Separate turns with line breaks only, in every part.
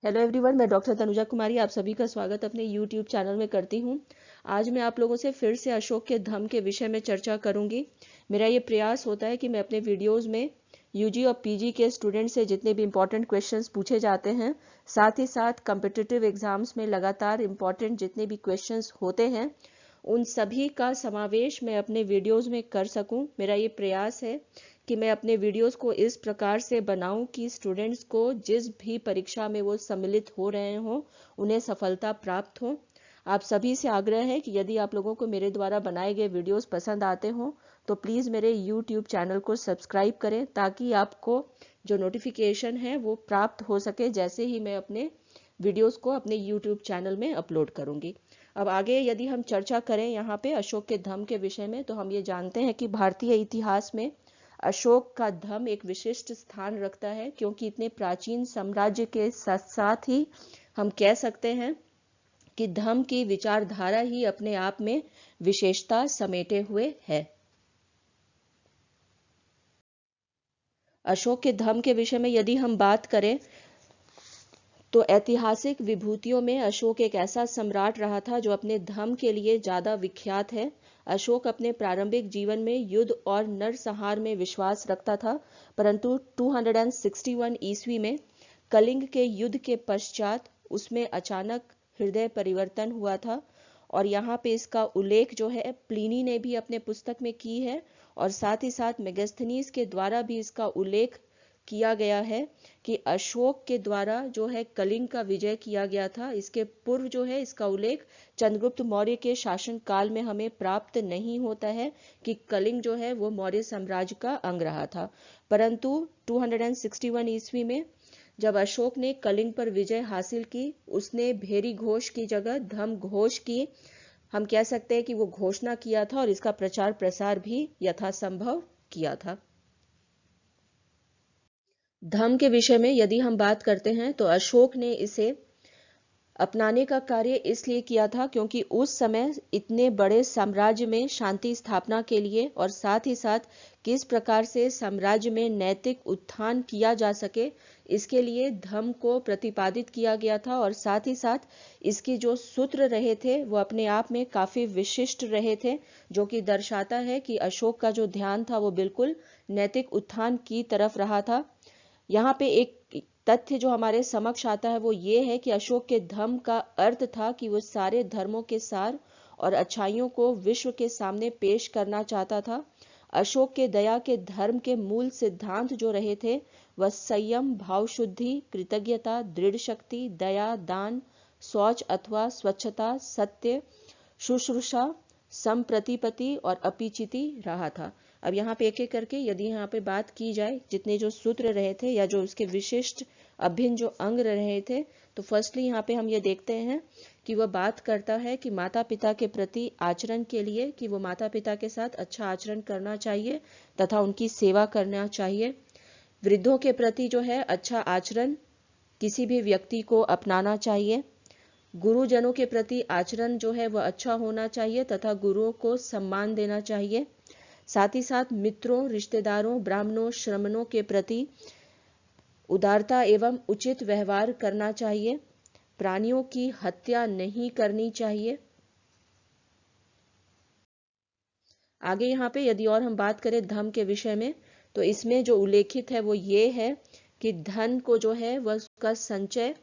Hello everyone, मैं doctor Tanuja कुमारी आप सभी का स्वागत अपने यूट्यूब चैनल में करती हूँ। आज मैं आप लोगों से फिर से अशोक के धम्म के विषय में चर्चा करूँगी। मेरा ये प्रयास होता है कि मैं अपने वीडियोज़ में यूजी और पीजी के स्टूडेंट से जितने भी इम्पोर्टेंट क्वेश्चंस पूछे जाते हैं, साथ ही साथ कम्पिटिटिव एग्जाम्स में लगातार इम्पॉर्टेंट जितने भी क्वेश्चंस होते हैं, उन सभी का समावेश मैं अपने वीडियोज़ में कर सकूँ। मेरा ये प्रयास है कि मैं अपने वीडियोस को इस प्रकार से बनाऊं कि स्टूडेंट्स को जिस भी परीक्षा में वो सम्मिलित हो रहे हों, उन्हें सफलता प्राप्त हो। आप सभी से आग्रह है कि यदि आप लोगों को मेरे द्वारा बनाए गए वीडियोस पसंद आते हों तो प्लीज़ मेरे यूट्यूब चैनल को सब्सक्राइब करें, ताकि आपको जो नोटिफिकेशन है वो प्राप्त हो सके जैसे ही मैं अपने वीडियोस को अपने यूट्यूब चैनल में अपलोड करूंगी। अब आगे यदि हम चर्चा करें यहाँ पे अशोक के धम्म के विषय में, तो हम ये जानते हैं कि भारतीय इतिहास में अशोक का धम्म एक विशिष्ट स्थान रखता है, क्योंकि इतने प्राचीन साम्राज्य के साथ साथ ही हम कह सकते हैं कि धम्म की विचारधारा ही अपने आप में विशेषता समेटे हुए है। अशोक के धम्म के विषय में यदि हम बात करें तो ऐतिहासिक विभूतियों में अशोक एक ऐसा सम्राट रहा था जो अपने धम्म के लिए ज्यादा विख्यात है। अशोक अपने प्रारंभिक जीवन में युद्ध और नरसंहार में विश्वास रखता था, परंतु 261 ईस्वी में कलिंग के युद्ध के पश्चात उसमें अचानक हृदय परिवर्तन हुआ था। और यहाँ पे इसका उल्लेख जो है प्लिनी ने भी अपने पुस्तक में की है, और साथ ही साथ मेगस्थनीज के द्वारा भी इसका उल्लेख किया गया है कि अशोक के द्वारा जो है कलिंग का विजय किया गया था। इसके पूर्व जो है इसका उल्लेख चंद्रगुप्त मौर्य के शासन काल में हमें प्राप्त नहीं होता है कि कलिंग जो है वो मौर्य साम्राज्य का अंग रहा था। परंतु 261 ईस्वी में जब अशोक ने कलिंग पर विजय हासिल की, उसने भेरी घोष की जगह धम्म घोष की, हम कह सकते हैं कि वो घोषणा किया था और इसका प्रचार प्रसार भी यथासंभव किया था। धम्म के विषय में यदि हम बात करते हैं तो अशोक ने इसे अपनाने का कार्य इसलिए किया था क्योंकि उस समय इतने बड़े साम्राज्य में शांति स्थापना के लिए और साथ ही साथ किस प्रकार से साम्राज्य में नैतिक उत्थान किया जा सके, इसके लिए धम्म को प्रतिपादित किया गया था। और साथ ही साथ इसकी जो सूत्र रहे थे वो अपने आप में काफी विशिष्ट रहे थे, जो कि दर्शाता है कि अशोक का जो ध्यान था वो बिल्कुल नैतिक उत्थान की तरफ रहा था। यहाँ पे एक तथ्य जो हमारे समक्ष आता है वो ये है कि अशोक के धम्म का अर्थ था कि वो सारे धर्मों के सार और अच्छाइयों को विश्व के सामने पेश करना चाहता था। अशोक के दया के धर्म के मूल सिद्धांत जो रहे थे वह संयम, भावशुद्धि, कृतज्ञता, दृढ़ शक्ति, दया, दान, शौच अथवा स्वच्छता, सत्य, शुश्रूषा, संप्रतिपत्ति और अपीचिति रहा था। अब यहाँ पे एक एक करके यदि यहाँ पे बात की जाए जितने जो सूत्र रहे थे या जो उसके विशिष्ट अभिन्न जो अंग रहे थे, तो फर्स्टली यहाँ पे हम ये देखते हैं कि वह बात करता है कि माता पिता के प्रति आचरण के लिए कि वो माता पिता के साथ अच्छा आचरण करना चाहिए तथा उनकी सेवा करना चाहिए। वृद्धों के प्रति जो है अच्छा आचरण किसी भी व्यक्ति को अपनाना चाहिए। गुरुजनों के प्रति आचरण जो है वह अच्छा होना चाहिए तथा गुरुओं को सम्मान देना चाहिए। साथ ही साथ मित्रों, रिश्तेदारों, ब्राह्मणों, श्रमणों के प्रति उदारता एवं उचित व्यवहार करना चाहिए। प्राणियों की हत्या नहीं करनी चाहिए। आगे यहाँ पे यदि और हम बात करें धम्म के विषय में, तो इसमें जो उल्लेखित है वो ये है कि धन को जो है वह उसका संचय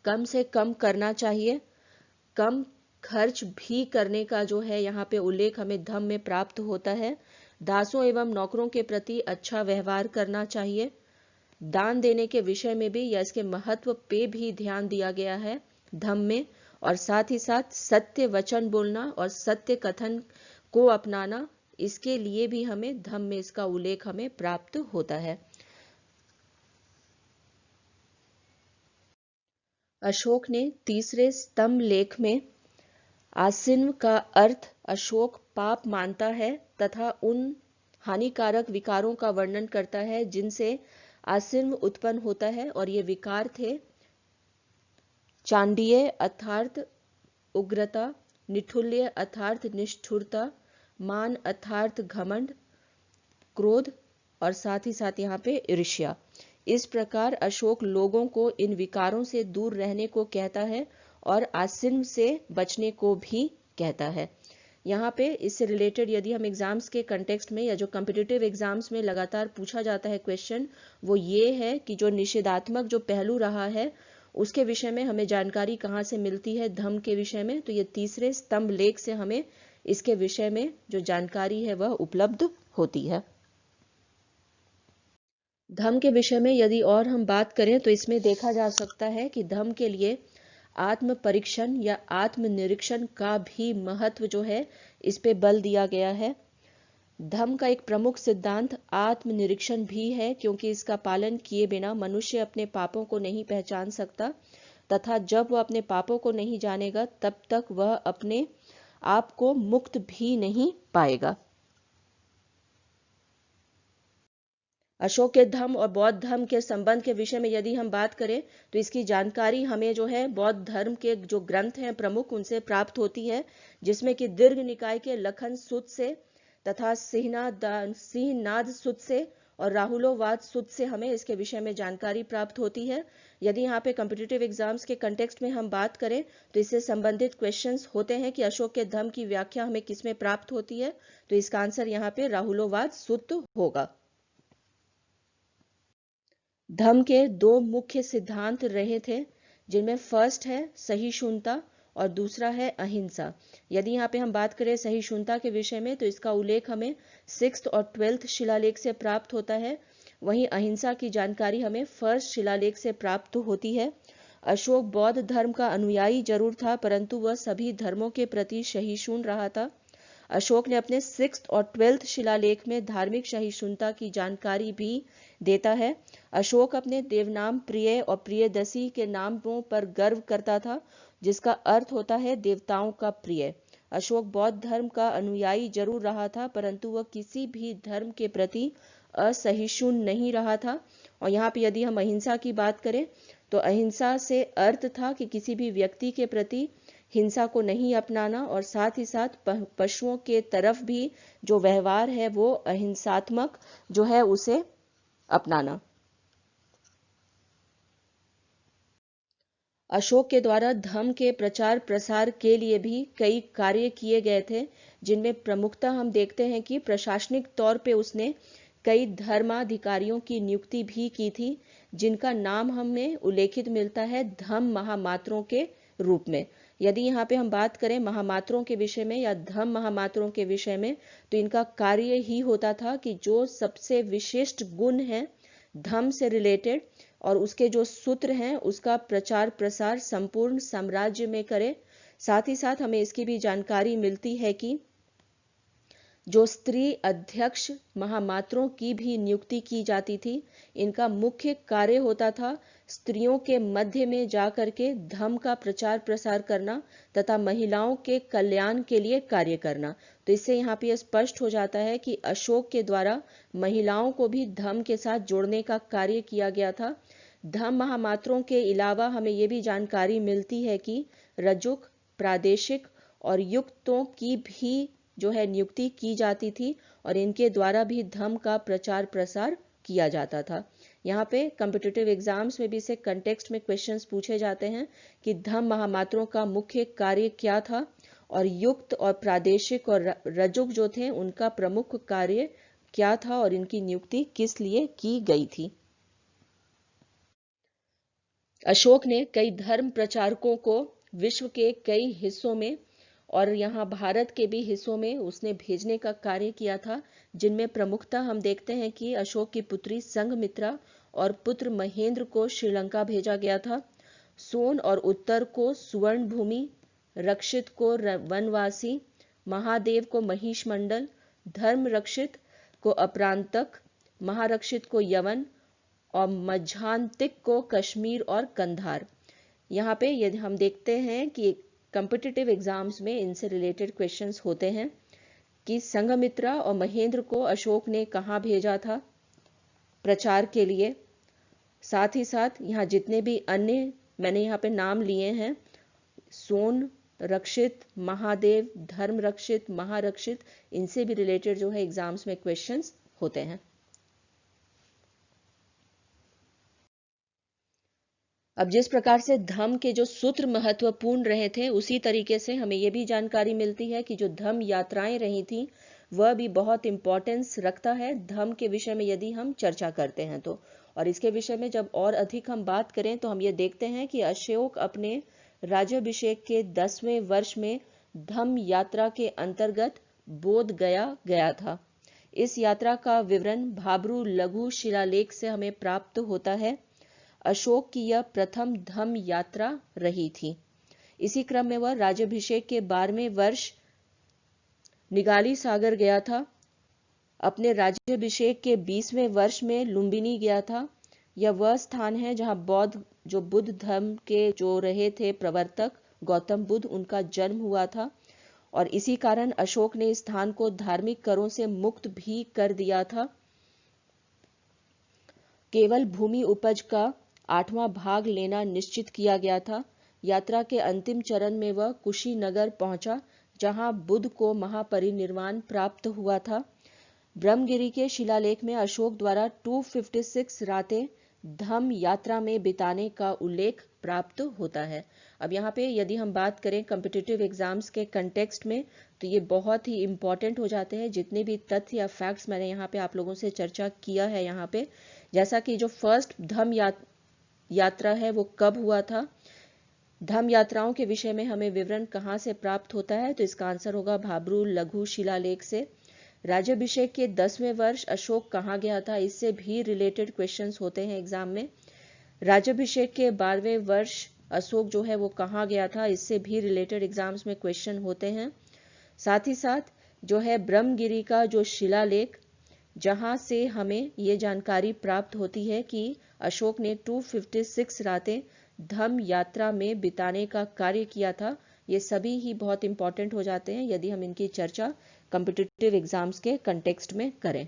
कम से कम करना चाहिए। कम खर्च भी करने का जो है यहाँ पे उल्लेख हमें धम्म में प्राप्त होता है। दासों एवं नौकरों के प्रति अच्छा व्यवहार करना चाहिए। दान देने के विषय में भी या इसके महत्व पे भी ध्यान दिया गया है धम्म में। और साथ ही साथ सत्य वचन बोलना और सत्य कथन को अपनाना, इसके लिए भी हमें धम्म में इसका उल्लेख हमें प्राप्त होता है। अशोक ने तीसरे स्तंभ लेख में आसीन्व का अर्थ अशोक पाप मानता है तथा उन हानिकारक विकारों का वर्णन करता है जिनसे आसीन्व उत्पन्न होता है। और ये विकार थे चांडिय अर्थात उग्रता, निठुल्य अर्थात निष्ठुरता, मान अर्थात घमंड, क्रोध और साथ ही साथ यहाँ पे ईर्ष्या। इस प्रकार अशोक लोगों को इन विकारों से दूर रहने को कहता है और आसिन से बचने को भी कहता है। यहाँ पे इससे रिलेटेड यदि हम एग्जाम्स के कंटेक्स्ट में या जो कॉम्पिटिटिव एग्जाम्स में लगातार पूछा जाता है क्वेश्चन, वो ये है कि जो निषेधात्मक जो पहलू रहा है उसके विषय में हमें जानकारी कहाँ से मिलती है धम्म के विषय में, तो ये तीसरे स्तंभ लेख से हमें इसके विषय में जो जानकारी है वह उपलब्ध होती है। धम्म के विषय में यदि और हम बात करें तो इसमें देखा जा सकता है कि धम्म के लिए आत्म परीक्षण या आत्मनिरीक्षण का भी महत्व जो है इस पे बल दिया गया है। धम्म का एक प्रमुख सिद्धांत आत्मनिरीक्षण भी है, क्योंकि इसका पालन किए बिना मनुष्य अपने पापों को नहीं पहचान सकता तथा जब वह अपने पापों को नहीं जानेगा तब तक वह अपने आप को मुक्त भी नहीं पाएगा। अशोक के धम्म और बौद्ध धर्म के संबंध के विषय में यदि हम बात करें तो इसकी जानकारी हमें जो है बौद्ध धर्म के जो ग्रंथ हैं प्रमुख उनसे प्राप्त होती है, जिसमें कि दीर्घ निकाय के लखन सुत से तथा सिंहनाद सुत से और राहुलोवाद सुत से हमें इसके विषय में जानकारी प्राप्त होती है। यदि यहाँ पे कॉम्पिटिटिव एग्जाम्स के कंटेक्स्ट में हम बात करें तो इससे संबंधित क्वेश्चंस होते हैं कि अशोक के धम्म की व्याख्या हमें किसमें प्राप्त होती है, तो इसका आंसर यहाँ पे राहुलोवाद सुत होगा। धम्म के दो मुख्य सिद्धांत रहे थे, जिनमें फर्स्ट है सहिष्णुता और दूसरा है अहिंसा। यदि यहाँ पे हम बात करें सहिष्णुता के विषय में तो इसका उल्लेख हमें 6th और 12th शिलालेख से प्राप्त होता है, वहीं अहिंसा की जानकारी हमें फर्स्ट शिलालेख से प्राप्त होती है। अशोक बौद्ध धर्म का अनुयायी जरूर था, परंतु वह सभी धर्मों के प्रति सहिष्णु रहा था। अशोक ने अपने 6th और 12th शिलालेख में धार्मिक सहिष्णुता की जानकारी भी देता है। अशोक अपने देवनाम प्रिय और प्रियदसी के नामों पर गर्व करता था, जिसका अर्थ होता है देवताओं का प्रिय। अशोक बौद्ध धर्म का अनुयायी जरूर रहा था, परंतु वह किसी भी धर्म के प्रति असहिष्णु नहीं रहा था। और यहाँ पे यदि हम अहिंसा की बात करें तो अहिंसा से अर्थ था कि किसी भी व्यक्ति के प्रति हिंसा को नहीं अपनाना और साथ ही साथ पशुओं के तरफ भी जो व्यवहार है वो अहिंसात्मक जो है उसे अपनाना। अशोक के द्वारा धम्म के प्रचार प्रसार के लिए भी कई कार्य किए गए थे, जिनमें प्रमुखता हम देखते हैं कि प्रशासनिक तौर पे उसने कई धर्माधिकारियों की नियुक्ति भी की थी, जिनका नाम हमें उल्लेखित मिलता है धम्म महामात्रों के रूप में। यदि यहाँ पे हम बात करें महामात्रों के विषय में या धम्म महामात्रों के विषय में तो इनका कार्य ही होता था कि जो सबसे विशिष्ट गुण है धम्म से रिलेटेड और उसके जो सूत्र हैं उसका प्रचार प्रसार संपूर्ण साम्राज्य में करे। साथ ही साथ हमें इसकी भी जानकारी मिलती है कि जो स्त्री अध्यक्ष महामात्रों की भी नियुक्ति की जाती थी, इनका मुख्य कार्य होता था स्त्रियों के मध्य में जाकर के धम्म का प्रचार प्रसार करना तथा महिलाओं के कल्याण के लिए कार्य करना। तो इससे यहाँ पे स्पष्ट हो जाता है कि अशोक के द्वारा महिलाओं को भी धम्म के साथ जोड़ने का कार्य किया गया था। धम्म महामात्रों के अलावा हमें ये भी जानकारी मिलती है कि रजुक, प्रादेशिक और युक्तों की भी जो है नियुक्ति की जाती थी और इनके द्वारा भी धम्म का प्रचार प्रसार किया जाता था। यहाँ पे कॉम्पिटिटिव एग्जाम्स में भी से कंटेक्स्ट में क्वेश्चंस पूछे जाते हैं कि धम्म महामात्रों का मुख्य कार्य क्या था और युक्त और प्रादेशिक और रजुक जो थे उनका प्रमुख कार्य क्या था और इनकी नियुक्ति किस लिए की गई थी। अशोक ने कई धर्म प्रचारकों को विश्व के कई हिस्सों में और यहाँ भारत के भी हिस्सों में उसने भेजने का कार्य किया था, जिनमें प्रमुखता हम देखते हैं कि अशोक की पुत्री संघमित्रा और पुत्र महेंद्र को श्रीलंका भेजा गया था, सोन और उत्तर को सुवर्ण भूमि, रक्षित को वनवासी, महादेव को महिष मंडल, धर्म रक्षित को अपरांतक, महारक्षित को यवन और मध्यांतिक को कश्मीर और कंधार। यहाँ पे यदि हम देखते हैं कि कॉम्पिटिटिव एग्जाम्स में इनसे रिलेटेड क्वेश्चंस होते हैं कि संघमित्रा और महेंद्र को अशोक ने कहाँ भेजा था प्रचार के लिए। साथ ही साथ यहाँ जितने भी अन्य मैंने यहाँ पे नाम लिए हैं सोन रक्षित, महादेव, धर्म रक्षित, महारक्षित, इनसे भी रिलेटेड जो है एग्जाम्स में क्वेश्चंस होते हैं। अब जिस प्रकार से धम्म के जो सूत्र महत्वपूर्ण रहे थे, उसी तरीके से हमें यह भी जानकारी मिलती है कि जो धम्म यात्राएं रही थी वह भी बहुत इंपॉर्टेंस रखता है धम्म के विषय में यदि हम चर्चा करते हैं तो। और इसके विषय में जब और अधिक हम बात करें तो हम ये देखते हैं कि अशोक अपने राज्याभिषेक के 10वें वर्ष में धम्म यात्रा के अंतर्गत बोध गया गया था। इस यात्रा का विवरण भाब्रू लघु शिलालेख से हमें प्राप्त होता है। अशोक की यह प्रथम धम्म यात्रा रही थी। इसी क्रम में वह राज्याभिषेक के 12वें वर्ष निगाली सागर गया था। अपने राज्याभिषेक के 20वें वर्ष में लुम्बिनी गया था। यह वह स्थान है जहां बुद्ध धर्म के जो रहे थे प्रवर्तक गौतम बुद्ध, उनका जन्म हुआ था। और इसी कारण अशोक ने इस स्थान को धार्मिक करों से मुक्त भी कर दिया था। केवल भूमि उपज का 8वां भाग लेना निश्चित किया गया था। यात्रा के अंतिम चरण में वह कुशीनगर पहुंचा, जहां बुद्ध को महापरिनिर्वाण प्राप्त हुआ था। ब्रह्मगिरी के शिलालेख में अशोक द्वारा 256 रातें धम्म यात्रा में बिताने का उल्लेख प्राप्त होता है। अब यहाँ पे यदि हम बात करें कॉम्पिटिटिव एग्जाम्स के कंटेक्स्ट में, तो ये बहुत ही इंपॉर्टेंट हो जाते हैं। जितने भी तथ्य या फैक्ट्स मैंने यहाँ पे आप लोगों से चर्चा किया है, यहाँ पे जैसा कि जो फर्स्ट धम्म यात्रा है वो कब हुआ था, धम्म यात्राओं के विषय में हमें विवरण कहाँ से प्राप्त होता है, तो इसका आंसर होगा भाब्रू लघु शिलालेख से। राज्याभिषेक के 10वें वर्ष अशोक कहाँ गया था, इससे भी रिलेटेड क्वेश्चंस होते हैं एग्जाम में। राज्याभिषेक के 12वें वर्ष अशोक जो है वो कहाँ गया था, इससे भी रिलेटेड एग्जाम्स में क्वेश्चन होते हैं। साथ ही साथ जो है ब्रह्मगिरी का जो शिलालेख, जहां से हमें ये जानकारी प्राप्त होती है कि अशोक ने 256 रातें धम्म यात्रा में बिताने का कार्य किया था। ये सभी ही बहुत इंपॉर्टेंट हो जाते हैं यदि हम इनकी चर्चा कॉम्पिटिटिव एग्जाम्स के कंटेक्स्ट में करें।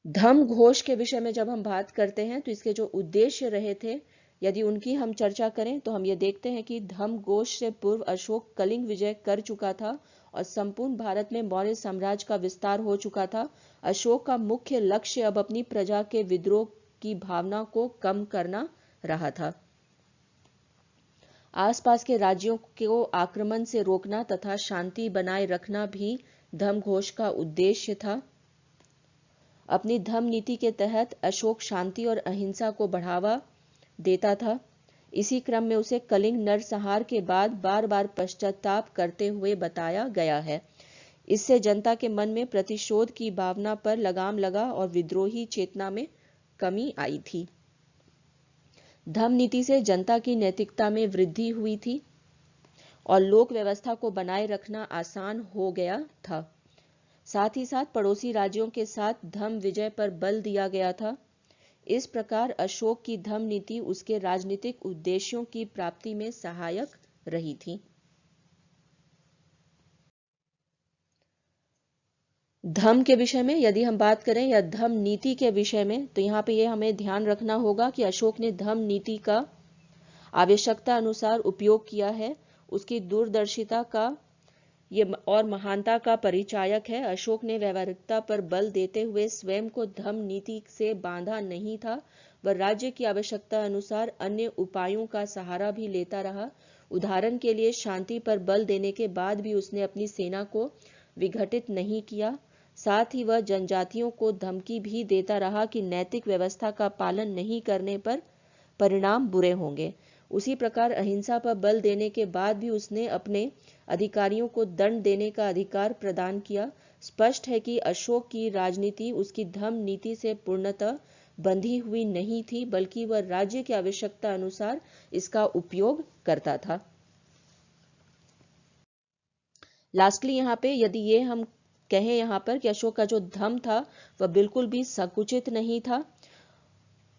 धम्म घोष के विषय में जब हम बात करते हैं तो इसके जो उद्देश्य रहे थे, यदि उनकी हम चर्चा करें तो हम ये देखते हैं कि धम्म घोष से पूर्व अशोक कलिंग विजय कर चुका था और संपूर्ण भारत में मौर्य साम्राज्य का विस्तार हो चुका था। अशोक का मुख्य लक्ष्य अब अपनी प्रजा के विद्रोह की भावना को कम करना रहा था। आसपास के राज्यों को आक्रमण से रोकना तथा शांति बनाए रखना भी धम्म घोष का उद्देश्य था। अपनी धम्म नीति के तहत अशोक शांति और अहिंसा को बढ़ावा देता था। इसी क्रम में उसे कलिंग नरसंहार के बाद बार बार पश्चाताप करते हुए बताया गया है। इससे जनता के मन में प्रतिशोध की भावना पर लगाम लगा और विद्रोही चेतना में कमी आई थी। धम्म नीति से जनता की नैतिकता में वृद्धि हुई थी और लोक व्यवस्था को बनाए रखना आसान हो गया था। साथ ही साथ पड़ोसी राज्यों के साथ धम्म विजय पर बल दिया गया था। इस प्रकार अशोक की धम्म नीति उसके राजनीतिक उद्देश्यों की प्राप्ति में सहायक रही थी। धम्म के विषय में यदि हम बात करें या धम्म नीति के विषय में, तो यहाँ पे ये हमें ध्यान रखना होगा कि अशोक ने धम्म नीति का आवश्यकता अनुसार उपयोग किया है। उसकी दूरदर्शिता का ये और महानता का परिचायक है। अशोक ने व्यावहारिकता पर बल देते हुए स्वयं को धम्म नीति से बांधा नहीं था। वह राज्य की आवश्यकता अनुसार अन्य उपायों का सहारा भी लेता रहा। उदाहरण के लिए शांति पर बल देने के बाद भी उसने अपनी सेना को विघटित नहीं किया। साथ ही वह जनजातियों को धमकी भी देता रहा कि नैतिक व्यवस्था का पालन नहीं करने पर परिणाम बुरे होंगे। उसी प्रकार अहिंसा पर बल देने के बाद भी उसने अपने अधिकारियों को दंड देने का अधिकार प्रदान किया। स्पष्ट है कि अशोक की राजनीति उसकी धम्म नीति से पूर्णतः बंधी हुई नहीं थी, बल्कि वह राज्य की आवश्यकता अनुसार इसका उपयोग करता था। लास्टली यहाँ पे यदि ये हम कहें यहाँ पर कि अशोक का जो धम्म था वह बिल्कुल भी संकुचित नहीं था,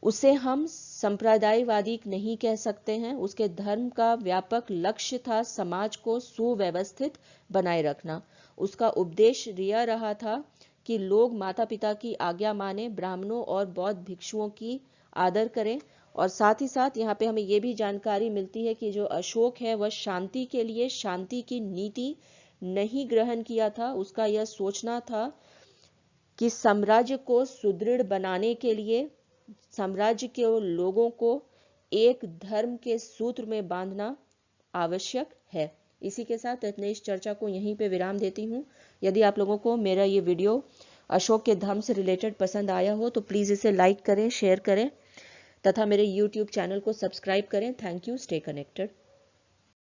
उसे हम संप्रदायवादी नहीं कह सकते हैं। उसके धर्म का व्यापक लक्ष्य था समाज को सुव्यवस्थित बनाए रखना। उसका उद्देश्य यह रहा था कि लोग माता पिता की आज्ञा माने, ब्राह्मणों और बौद्ध भिक्षुओं की आदर करें। और साथ ही साथ यहाँ पे हमें ये भी जानकारी मिलती है कि जो अशोक है वह शांति के लिए शांति की नीति नहीं ग्रहण किया था। उसका यह सोचना था कि साम्राज्य को सुदृढ़ बनाने के लिए साम्राज्य के लोगों को एक धर्म के सूत्र में बांधना आवश्यक है। इसी के साथ अपने इस चर्चा को यहीं पे विराम देती हूँ। यदि आप लोगों को मेरा ये वीडियो अशोक के धर्म से रिलेटेड पसंद आया हो तो प्लीज़ इसे लाइक करें, शेयर करें तथा मेरे YouTube चैनल को सब्सक्राइब करें। Thank you. Stay connected.